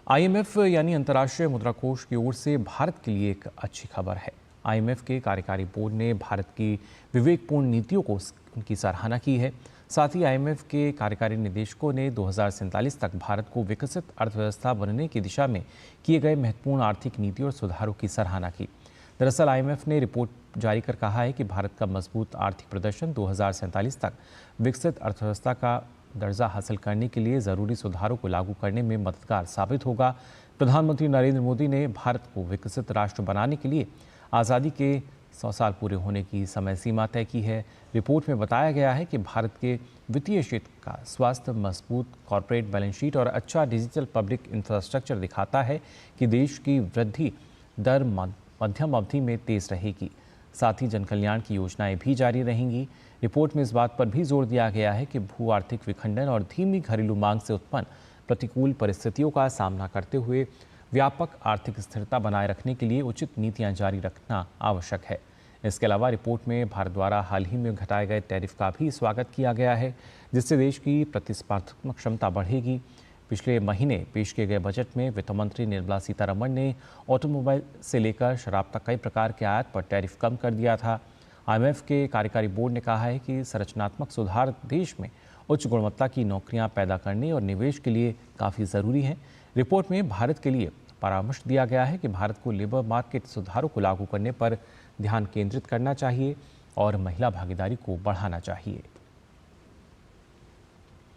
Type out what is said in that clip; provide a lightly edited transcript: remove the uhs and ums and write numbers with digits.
IMF यानी अंतर्राष्ट्रीय मुद्रा कोष की ओर से भारत के लिए एक अच्छी खबर है। आईएमएफ के कार्यकारी बोर्ड ने भारत की विवेकपूर्ण नीतियों को उनकी सराहना की है। साथ ही आईएमएफ के कार्यकारी निदेशकों ने 2047 तक भारत को विकसित अर्थव्यवस्था बनने की दिशा में किए गए महत्वपूर्ण आर्थिक नीति और सुधारों की सराहना की। दरअसल आईएमएफ ने रिपोर्ट जारी कर कहा है कि भारत का मजबूत आर्थिक प्रदर्शन 2047 तक विकसित अर्थव्यवस्था का दर्जा हासिल करने के लिए ज़रूरी सुधारों को लागू करने में मददगार साबित होगा। प्रधानमंत्री नरेंद्र मोदी ने भारत को विकसित राष्ट्र बनाने के लिए आज़ादी के 100 साल पूरे होने की समय सीमा तय की है। रिपोर्ट में बताया गया है कि भारत के वित्तीय क्षेत्र का स्वास्थ्य, मजबूत कॉरपोरेट बैलेंस शीट और अच्छा डिजिटल पब्लिक इंफ्रास्ट्रक्चर दिखाता है कि देश की वृद्धि दर मध्यम अवधि में तेज रहेगी। साथ ही जनकल्याण की योजनाएं भी जारी रहेंगी। रिपोर्ट में इस बात पर भी जोर दिया गया है कि भू आर्थिक विखंडन और धीमी घरेलू मांग से उत्पन्न प्रतिकूल परिस्थितियों का सामना करते हुए व्यापक आर्थिक स्थिरता बनाए रखने के लिए उचित नीतियां जारी रखना आवश्यक है। इसके अलावा रिपोर्ट में भारत द्वारा हाल ही में घटाए गए टैरिफ का भी स्वागत किया गया है, जिससे देश की प्रतिस्पर्धात्मक क्षमता बढ़ेगी। पिछले महीने पेश किए गए बजट में वित्त मंत्री निर्मला सीतारमण ने ऑटोमोबाइल से लेकर शराब तक कई प्रकार के आयात पर टैरिफ कम कर दिया था। आईएमएफ के कार्यकारी बोर्ड ने कहा है कि संरचनात्मक सुधार देश में उच्च गुणवत्ता की नौकरियां पैदा करने और निवेश के लिए काफ़ी ज़रूरी हैं। रिपोर्ट में भारत के लिए परामर्श दिया गया है कि भारत को लेबर मार्केट सुधारों को लागू करने पर ध्यान केंद्रित करना चाहिए और महिला भागीदारी को बढ़ाना चाहिए।